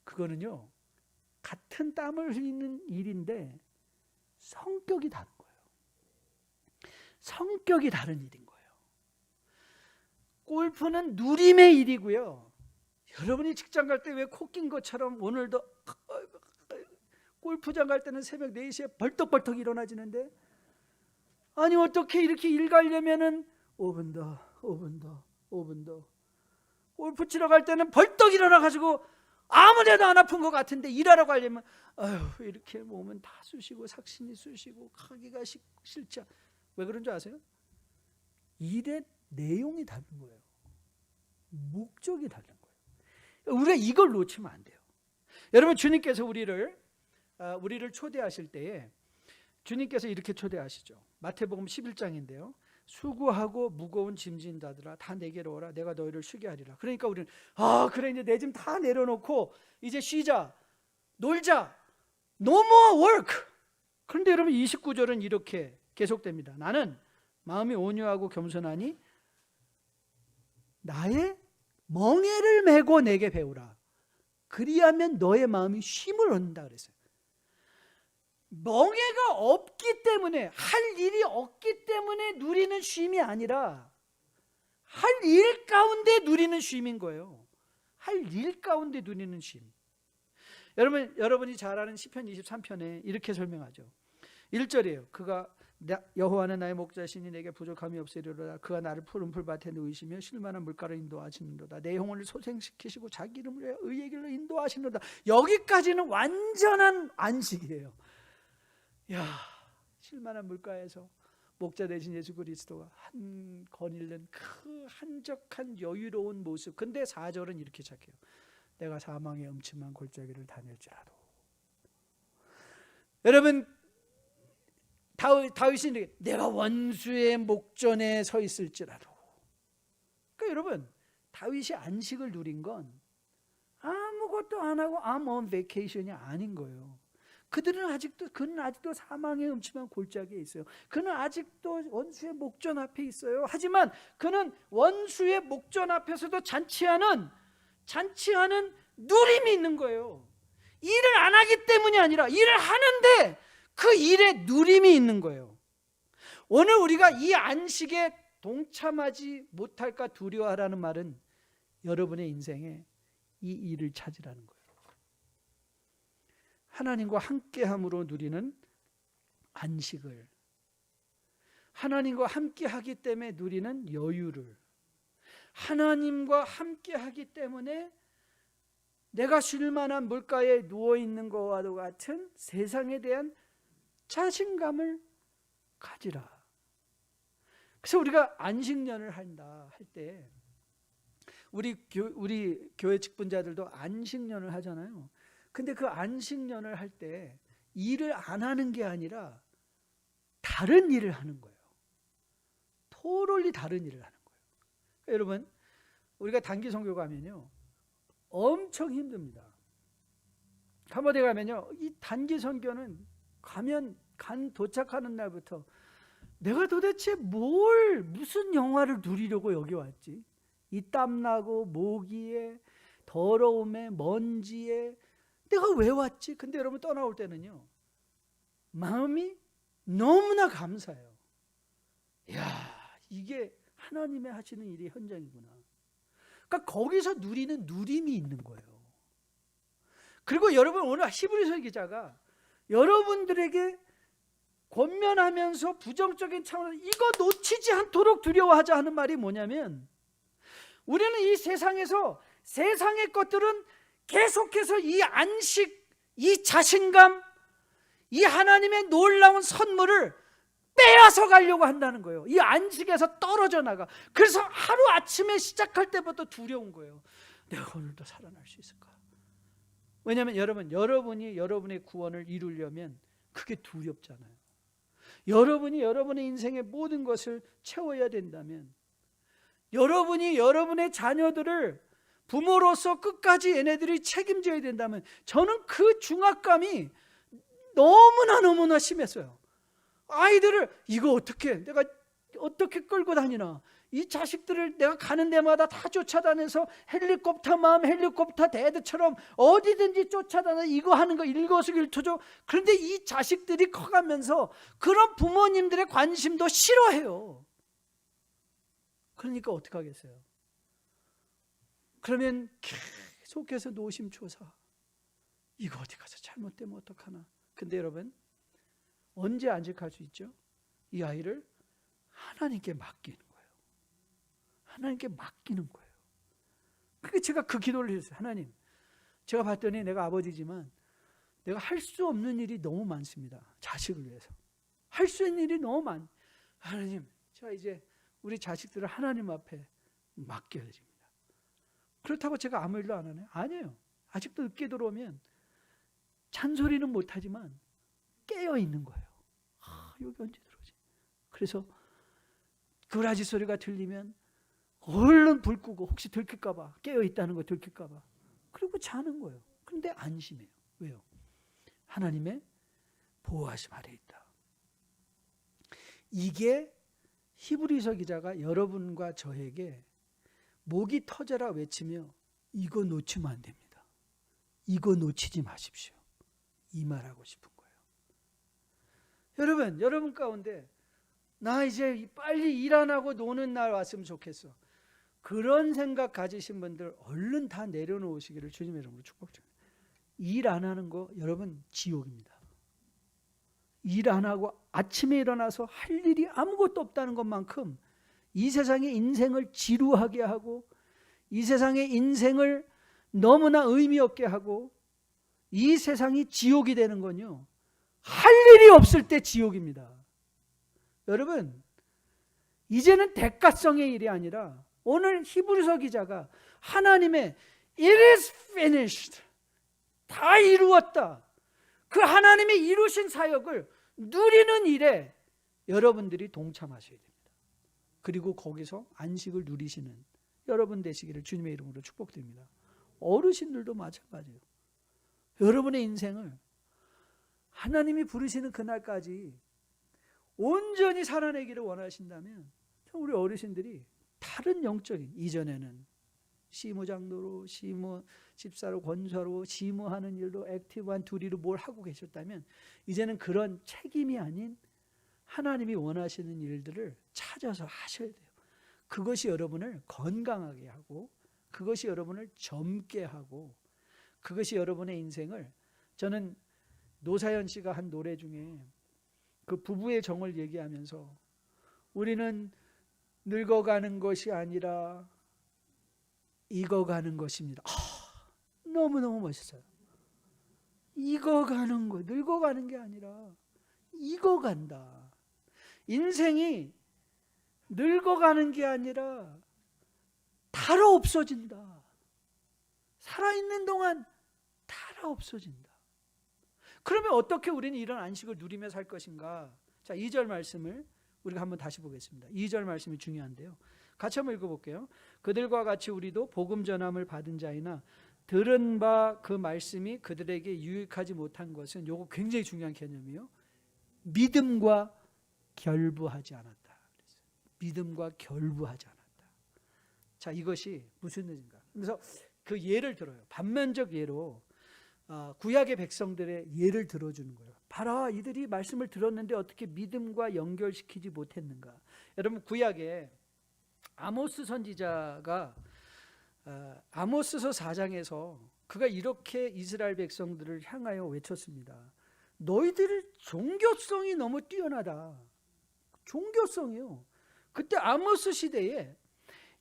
그거는요, 같은 땀을 흘리는 일인데 성격이 다른 거예요. 성격이 다른 일인 거예요. 골프는 누림의 일이고요. 여러분이 직장 갈 때 왜 코 낀 것처럼 오늘도 골프장 갈 때는 새벽 4시에 벌떡벌떡 일어나지는데, 아니 어떻게 이렇게 일 가려면은 5분 더 골프 치러 갈 때는 벌떡 일어나가지고 아무데도 안 아픈 것 같은데 일하러 가려면 이렇게 몸은 다 쑤시고 삭신이 쑤시고 가기가 싫지. 왜 그런 줄 아세요? 일의 내용이 다른 거예요. 목적이 다른 거예요. 우리가 이걸 놓치면 안 돼요. 여러분 주님께서 우리를 초대하실 때에 주님께서 이렇게 초대하시죠. 마태복음 11장인데요. 수고하고 무거운 짐진 자들아 다 내게로 오라, 내가 너희를 쉬게 하리라. 그러니까 우리는 그래 이제 내 짐 다 내려놓고 이제 쉬자, 놀자, no more work. 그런데 여러분 29절은 이렇게 계속됩니다. 나는 마음이 온유하고 겸손하니 나의 멍에를 메고 내게 배우라. 그리하면 너의 마음이 쉼을 얻는다 그랬어요. 멍에가 없기 때문에, 할 일이 없기 때문에 누리는 쉼이 아니라 할 일 가운데 누리는 쉼인 거예요. 할 일 가운데 누리는 쉼. 여러분이 잘 아는 시편 23편에 이렇게 설명하죠. 1절이에요. 여호와는 나의 목자시니 내게 부족함이 없으리로다. 그가 나를 푸른 풀밭에 누이시며 쉴만한 물가로 인도하시는도다. 내 영혼을 소생시키시고 자기 이름을 위하여 의의 길로 인도하시는도다. 여기까지는 완전한 안식이에요. 쉴만한 물가에서 목자 되신 예수 그리스도가 한 거닐는 그 한적한 여유로운 모습. 근데 4절은 이렇게 시작해요. 내가 사망의 음침한 골짜기를 다닐지라도. 여러분 다윗이 내가 원수의 목전에 서 있을지라도. 그러니까 여러분 다윗이 안식을 누린 건 아무것도 안 하고 I'm on vacation이 아닌 거예요. 그는 아직도 사망의 음침한 골짜기에 있어요. 그는 아직도 원수의 목전 앞에 있어요. 하지만 그는 원수의 목전 앞에서도 잔치하는 누림이 있는 거예요. 일을 안 하기 때문이 아니라 일을 하는데 그 일에 누림이 있는 거예요. 오늘 우리가 이 안식에 동참하지 못할까 두려워하라는 말은 여러분의 인생에 이 일을 찾으라는 거예요. 하나님과 함께함으로 누리는 안식을, 하나님과 함께하기 때문에 누리는 여유를, 하나님과 함께하기 때문에 내가 쉴 만한 물가에 누워있는 것과도 같은 세상에 대한 자신감을 가지라. 그래서 우리가 안식년을 한다 할 때 우리 교회 직분자들도 안식년을 하잖아요. 근데 그 안식년을 할 때 일을 안 하는 게 아니라 다른 일을 하는 거예요. 토롤리 다른 일을 하는 거예요. 그러니까 여러분 우리가 단기 선교 가면요 엄청 힘듭니다. 한번에 가면요 이 단기 선교는 도착하는 날부터 내가 도대체 무슨 영화를 누리려고 여기 왔지? 이 땀나고 모기에 더러움에 먼지에 내가 왜 왔지? 근데 여러분 떠나올 때는요 마음이 너무나 감사해요. 이게 하나님의 하시는 일이 현장이구나. 그러니까 거기서 누리는 누림이 있는 거예요. 그리고 여러분 오늘 히브리서 기자가 여러분들에게 권면하면서 부정적인 차원에서 이거 놓치지 않도록 두려워하자 하는 말이 뭐냐면 우리는 이 세상에서 세상의 것들은 계속해서 이 안식, 이 자신감, 이 하나님의 놀라운 선물을 빼앗아 가려고 한다는 거예요. 이 안식에서 떨어져 나가. 그래서 하루 아침에 시작할 때부터 두려운 거예요. 내가 오늘도 살아날 수 있을까? 왜냐하면 여러분이 여러분의 구원을 이루려면 그게 두렵잖아요. 여러분이 여러분의 인생의 모든 것을 채워야 된다면, 여러분이 여러분의 자녀들을 부모로서 끝까지 얘네들이 책임져야 된다면, 저는 그 중압감이 너무나 심했어요. 아이들을 내가 어떻게 끌고 다니나, 이 자식들을 내가 가는 데마다 다 쫓아다녀서 헬리콥터 데드처럼 어디든지 쫓아다녀 이거 하는 거 일거수일투족. 그런데 이 자식들이 커가면서 그런 부모님들의 관심도 싫어해요. 그러니까 어떻게 하겠어요? 그러면 계속해서 노심초사, 이거 어디 가서 잘못되면 어떡하나. 근데 여러분, 언제 안식할 수 있죠? 이 아이를 하나님께 맡기는 거예요. 하나님께 맡기는 거예요. 그게 제가 그 기도를 했어요. 하나님, 제가 봤더니 내가 아버지지만 내가 할 수 없는 일이 너무 많습니다. 자식을 위해서 할 수 있는 일이 너무 많. 하나님, 제가 이제 우리 자식들을 하나님 앞에 맡겨야 됩니다. 그렇다고 제가 아무 일도 안 하나요? 아니에요. 아직도 늦게 들어오면 잔소리는 못하지만 깨어 있는 거예요. 여기 언제 들어오지? 그래서 그라지 소리가 들리면 얼른 불 끄고, 혹시 들킬까 봐, 깨어 있다는 거 들킬까 봐, 그리고 자는 거예요. 그런데 안심해요. 왜요? 하나님의 보호하심 아래 있다. 이게 히브리서 기자가 여러분과 저에게 목이 터져라 외치며 이거 놓치면 안 됩니다. 이거 놓치지 마십시오. 이 말하고 싶은 거예요. 여러분 가운데 나 이제 빨리 일 안 하고 노는 날 왔으면 좋겠어. 그런 생각 가지신 분들 얼른 다 내려놓으시기를 주님의 이름으로 축복드립니다. 일 안 하는 거 여러분 지옥입니다. 일 안 하고 아침에 일어나서 할 일이 아무것도 없다는 것만큼 이 세상의 인생을 지루하게 하고, 이 세상의 인생을 너무나 의미 없게 하고, 이 세상이 지옥이 되는 건요, 할 일이 없을 때 지옥입니다. 여러분, 이제는 대가성의 일이 아니라 오늘 히브리서 기자가 하나님의 It is finished, 다 이루었다, 그 하나님의 이루신 사역을 누리는 일에 여러분들이 동참하셔야 됩니다. 그리고 거기서 안식을 누리시는 여러분 되시기를 주님의 이름으로 축복드립니다. 어르신들도 마찬가지예요. 여러분의 인생을 하나님이 부르시는 그날까지 온전히 살아내기를 원하신다면 우리 어르신들이 다른 영적인, 이전에는 시무장로로, 시무 집사로, 권사로, 시무하는 일로 액티브한 두리로 뭘 하고 계셨다면 이제는 그런 책임이 아닌 하나님이 원하시는 일들을 찾아서 하셔야 돼요. 그것이 여러분을 건강하게 하고, 그것이 여러분을 젊게 하고, 그것이 여러분의 인생을, 저는 노사연 씨가 한 노래 중에 그 부부의 정을 얘기하면서 우리는 늙어가는 것이 아니라 익어가는 것입니다. 너무너무 멋있어요. 익어가는 거, 늙어가는 게 아니라 익어간다. 인생이 늙어가는 게 아니라 달아 없어진다. 살아있는 동안 달아 없어진다. 그러면 어떻게 우리는 이런 안식을 누리며 살 것인가? 자, 2절 말씀을 우리가 한번 다시 보겠습니다. 2절 말씀이 중요한데요. 같이 한번 읽어볼게요. 그들과 같이 우리도 복음 전함을 받은 자이나 들은 바 그 말씀이 그들에게 유익하지 못한 것은, 요거 굉장히 중요한 개념이에요. 믿음과 결부하지 않았다. 믿음과 결부하지 않았다. 자, 이것이 무슨 뜻인가? 그래서 그 예를 들어요. 반면적 예로 구약의 백성들의 예를 들어주는 거예요. 봐라, 이들이 말씀을 들었는데 어떻게 믿음과 연결시키지 못했는가? 여러분, 구약에 아모스 선지자가 아모스서 4장에서 그가 이렇게 이스라엘 백성들을 향하여 외쳤습니다. 너희들 종교성이 너무 뛰어나다. 종교성이요. 그때 아모스 시대에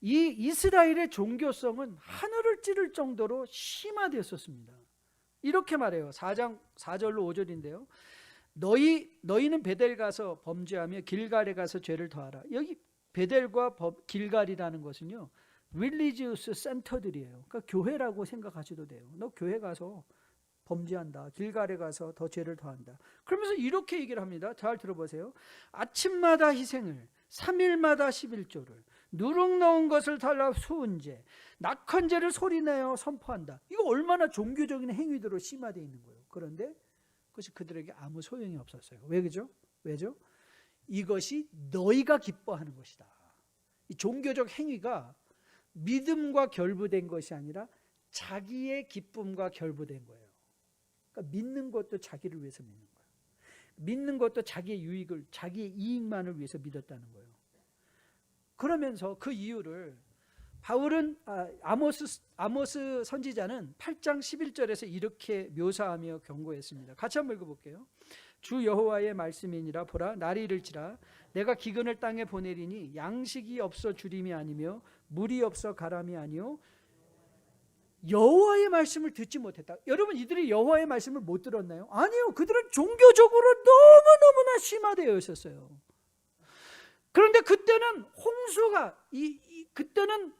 이 이스라엘의 종교성은 하늘을 찌를 정도로 심화되었었습니다. 이렇게 말해요. 4장 4절로 5절인데요. 너희는 베델 가서 범죄하며 길갈에 가서 죄를 더하라. 여기 베델과 길갈이라는 것은요, 릴리지우스 센터들이에요. 그러니까 교회라고 생각하셔도 돼요. 너 교회 가서 범죄한다. 길갈에 가서 더 죄를 더한다. 그러면서 이렇게 얘기를 합니다. 잘 들어보세요. 아침마다 희생을, 3일마다 11조를, 누룩 넣은 것을 달라 수은제, 낙헌제를 소리내어 선포한다. 이거 얼마나 종교적인 행위들로 심화되어 있는 거예요. 그런데 그것이 그들에게 아무 소용이 없었어요. 왜죠? 이것이 너희가 기뻐하는 것이다. 이 종교적 행위가 믿음과 결부된 것이 아니라 자기의 기쁨과 결부된 거예요. 그러니까 믿는 것도 자기를 위해서 믿는 거예요. 믿는 것도 자기의 유익을, 자기의 이익만을 위해서 믿었다는 거예요. 그러면서 그 이유를 바울은 아모스 선지자는 8장 11절에서 이렇게 묘사하며 경고했습니다. 같이 한번 읽어볼게요. 주 여호와의 말씀이니라. 보라, 날이 이를지라 내가 기근을 땅에 보내리니 양식이 없어 주림이 아니며 물이 없어 가람이 아니요 여호와의 말씀을 듣지 못했다. 여러분, 이들이 여호와의 말씀을 못 들었나요? 아니요. 그들은 종교적으로 너무너무나 심화되어 있었어요. 그런데 그때는 홍수가 그때는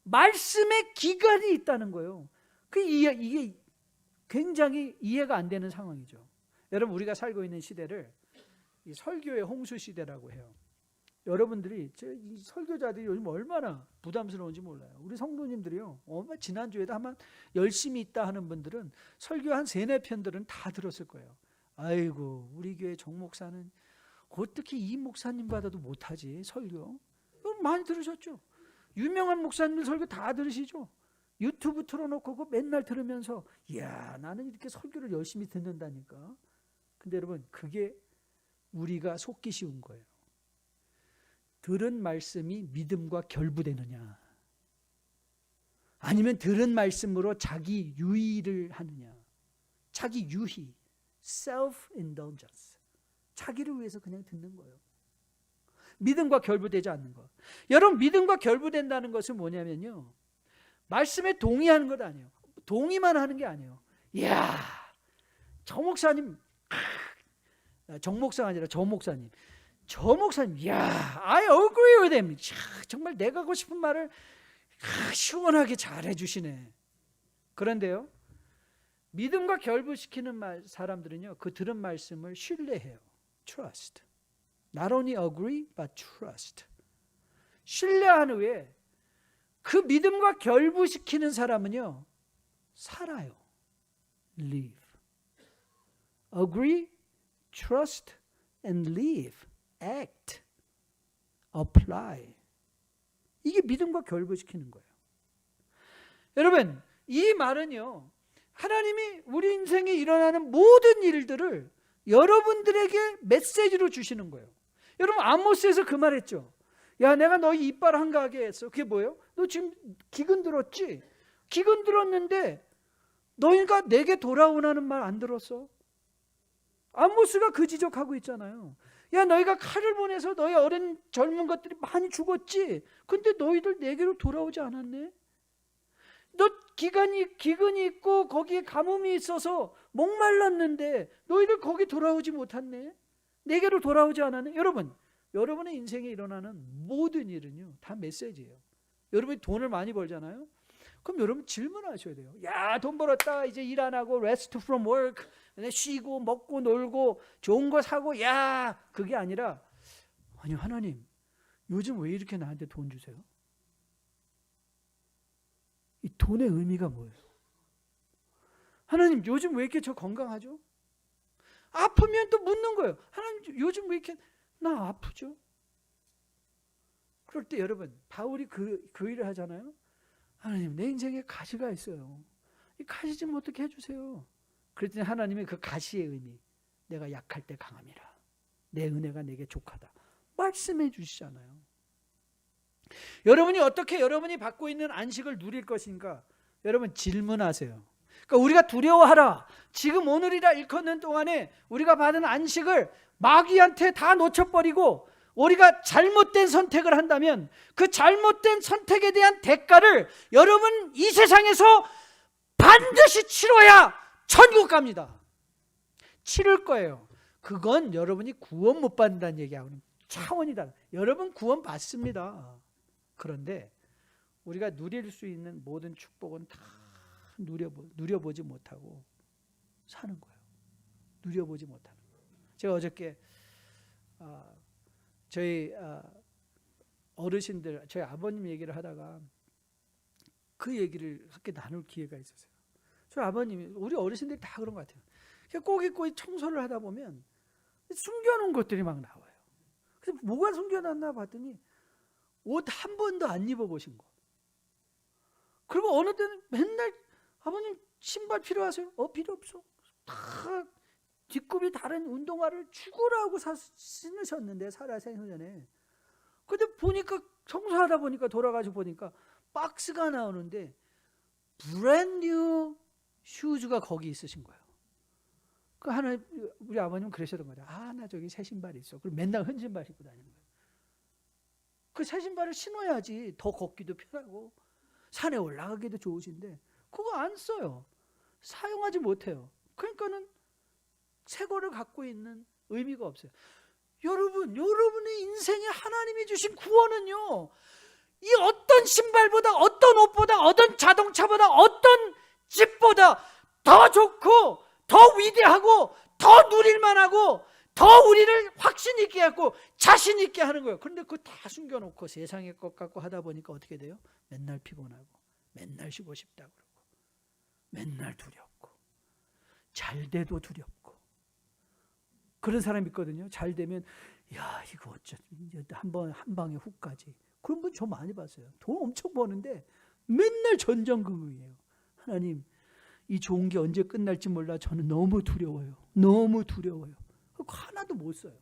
말씀의 기간이 있다는 거예요. 이게 굉장히 이해가 안 되는 상황이죠. 여러분, 우리가 살고 있는 시대를 이 설교의 홍수 시대라고 해요. 여러분들이 이 설교자들이 요즘 얼마나 부담스러운지 몰라요. 우리 성도님들이요, 지난주에도 한번 열심히 있다 하는 분들은 설교 한 3-4편들은 다 들었을 거예요. 아이고, 우리 교회 정 목사는 어떻게 이 목사님보다도 못하지 설교? 여러분 많이 들으셨죠? 유명한 목사님들 설교 다 들으시죠? 유튜브 틀어놓고 그거 맨날 들으면서 이야, 나는 이렇게 설교를 열심히 듣는다니까. 근데 여러분, 그게 우리가 속기 쉬운 거예요. 들은 말씀이 믿음과 결부되느냐, 아니면 들은 말씀으로 자기 유의를 하느냐. 자기 유희, self-indulgence, 자기를 위해서 그냥 듣는 거예요. 믿음과 결부되지 않는 것. 여러분, 믿음과 결부된다는 것은 뭐냐면요, 말씀에 동의하는 것 아니에요. 동의만 하는 게 아니에요. 이야, 저 목사님, 정 목사가 아니라 저 목사님, 이야, I agree with him. 정말 내가 하고 싶은 말을 시원하게 잘 해주시네. 그런데요, 믿음과 결부시키는 사람들은요, 그 들은 말씀을 신뢰해요. Trust. Not only agree, but trust. 신뢰한 후에 그 믿음과 결부시키는 사람은요, 살아요. Live. Agree, trust, and live. Act. Apply. 이게 믿음과 결부시키는 거예요. 여러분, 이 말은요, 하나님이 우리 인생에 일어나는 모든 일들을 여러분들에게 메시지로 주시는 거예요. 여러분, 아모스에서 그 말했죠. 야, 내가 너희 이빨 한가하게 했어. 그게 뭐예요? 너 지금 기근 들었지? 기근 들었는데 너희가 내게 돌아오라는 말 안 들었어? 아모스가 그 지적하고 있잖아요. 야, 너희가 칼을 보내서 너희 어린 젊은 것들이 많이 죽었지? 근데 너희들 내게로 돌아오지 않았네? 너 기근이 있고 거기에 가뭄이 있어서 목말랐는데 너희들 거기 돌아오지 못했네? 내게로 돌아오지 않았네? 여러분, 여러분의 인생에 일어나는 모든 일은요, 다 메시지예요. 여러분이 돈을 많이 벌잖아요? 그럼 여러분 질문하셔야 돼요. 야, 돈 벌었다. 이제 일 안 하고 rest from work. 쉬고 먹고 놀고 좋은 거 사고, 야, 그게 아니라, 아니, 하나님, 요즘 왜 이렇게 나한테 돈 주세요? 이 돈의 의미가 뭐예요? 하나님, 요즘 왜 이렇게 저 건강하죠? 아프면 또 묻는 거예요. 하나님, 요즘 왜 이렇게 나 아프죠? 그럴 때 여러분, 바울이 그 일을 하잖아요. 하나님, 내 인생에 가시가 있어요. 이 가시 좀 어떻게 해주세요. 그랬더니 하나님이 그 가시의 의미, 내가 약할 때 강함이라, 내 은혜가 내게 족하다, 말씀해 주시잖아요. 여러분이 어떻게 여러분이 받고 있는 안식을 누릴 것인가? 여러분, 질문하세요. 그러니까 우리가 두려워하라. 지금 오늘이라 일컫는 동안에 우리가 받은 안식을 마귀한테 다 놓쳐버리고 우리가 잘못된 선택을 한다면 그 잘못된 선택에 대한 대가를 여러분 이 세상에서 반드시 치러야 천국 갑니다. 치를 거예요. 그건 여러분이 구원 못 받는다는 얘기하고는 차원이 달라요. 여러분 구원 받습니다. 그런데 우리가 누릴 수 있는 모든 축복은 다 누려보지 못하고 사는 거예요. 누려보지 못하는 거예요. 제가 어저께 저희 어르신들, 저희 아버님 얘기를 하다가 그 얘기를 함께 나눌 기회가 있었어요. 저희 아버님이, 우리 어르신들이 다 그런 것 같아요. 꼬깃꼬깃 청소를 하다 보면 숨겨놓은 것들이 막 나와요. 그래서 뭐가 숨겨놨나 봤더니 옷 한 번도 안 입어보신 거. 그리고 어느 때는 맨날 아버님 신발 필요하세요? 필요 없어. 다 뒷굽이 다른 운동화를 죽으라고 신으셨는데 살아생전에. 근데 보니까 청소하다 보니까 돌아가서 보니까 박스가 나오는데 브랜드 슈즈가 거기 있으신 거예요. 그 하나 우리 아버님은 그러셨던 거죠. 나 저기 새 신발 있어. 그리고 맨날 헌 신발 입고 다니는 거예요. 그 새 신발을 신어야지 더 걷기도 편하고 산에 올라가기도 좋으신데 그거 안 써요. 사용하지 못해요. 그러니까는 새 거를 갖고 있는 의미가 없어요. 여러분의 인생에 하나님이 주신 구원은요, 이 어떤 신발보다, 어떤 옷보다, 어떤 자동차보다, 어떤 집보다 더 좋고 더 위대하고 더 누릴만하고 더 우리를 확신 있게 하고 자신 있게 하는 거예요. 그런데 그거 다 숨겨놓고 세상의 것 갖고 하다 보니까 어떻게 돼요? 맨날 피곤하고 맨날 쉬고 싶다 그러고 맨날 두렵고 잘 돼도 두렵고 그런 사람이 있거든요. 잘 되면 야 이거 어쩌지 한 방에 훅 가지. 그런 분 저 많이 봤어요. 돈 엄청 버는데 맨날 전전긍긍이에요. 하나님 이 좋은 게 언제 끝날지 몰라. 저는 너무 두려워요. 너무 두려워요. 하나도 못 써요.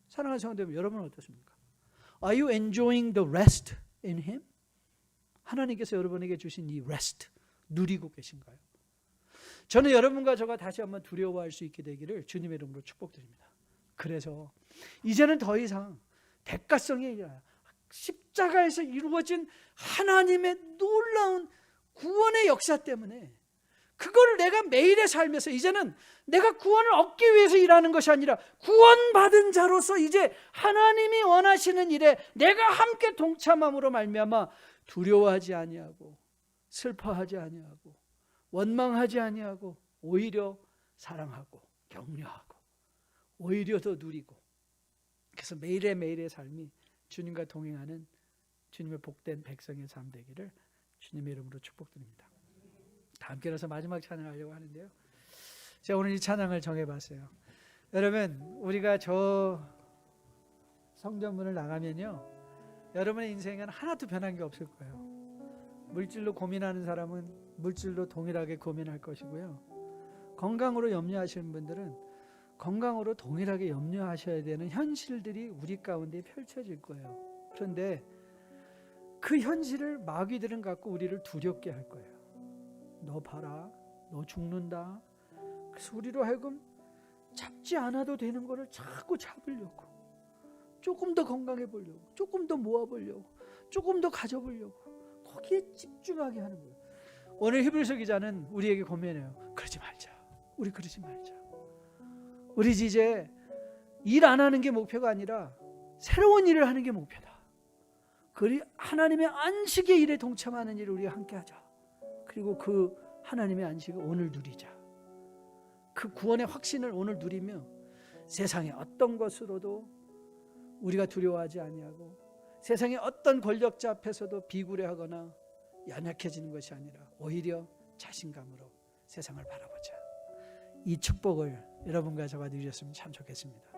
사랑하는 성도들, 여러분은 어떻습니까? Are you enjoying the rest in Him? 하나님께서 여러분에게 주신 이 rest 누리고 계신가요? 저는 여러분과 저가 다시 한번 두려워할 수 있게 되기를 주님의 이름으로 축복드립니다. 그래서 이제는 더 이상 대가성이 아니라 십자가에서 이루어진 하나님의 놀라운 구원의 역사 때문에 그걸 내가 매일의 삶에서 이제는 내가 구원을 얻기 위해서 일하는 것이 아니라 구원받은 자로서 이제 하나님이 원하시는 일에 내가 함께 동참함으로 말미암아 두려워하지 아니하고 슬퍼하지 아니하고 원망하지 아니하고 오히려 사랑하고 격려하고 오히려 더 누리고 그래서 매일의 삶이 주님과 동행하는 주님의 복된 백성의 삶 되기를 주님의 이름으로 축복드립니다. 다 함께 일어서 마지막 찬양하려고 하는데요. 제가 오늘 이 찬양을 정해봤어요. 여러분 우리가 저 성전문을 나가면요 여러분의 인생은 하나도 변한 게 없을 거예요. 물질로 고민하는 사람은 물질로 동일하게 고민할 것이고요. 건강으로 염려하시는 분들은 건강으로 동일하게 염려하셔야 되는 현실들이 우리 가운데 펼쳐질 거예요. 그런데 그 현실을 마귀들은 갖고 우리를 두렵게 할 거예요. 너 봐라, 너 죽는다. 그래서 우리로 하여금 잡지 않아도 되는 거를 자꾸 잡으려고, 조금 더 건강해 보려고, 조금 더 모아보려고, 조금 더 가져보려고 거기에 집중하게 하는 거예요. 오늘 히브리서 기자는 우리에게 권면해요. 그러지 말자. 우리 그러지 말자. 우리 이제 일 안 하는 게 목표가 아니라 새로운 일을 하는 게 목표다. 그리 하나님의 안식의 일에 동참하는 일을 우리가 함께 하자. 그리고 그 하나님의 안식을 오늘 누리자. 그 구원의 확신을 오늘 누리며 세상의 어떤 것으로도 우리가 두려워하지 아니하고 세상의 어떤 권력자 앞에서도 비굴해하거나 연약해지는 것이 아니라 오히려 자신감으로 세상을 바라보자. 이 축복을 여러분과 저가 누렸으면 참 좋겠습니다.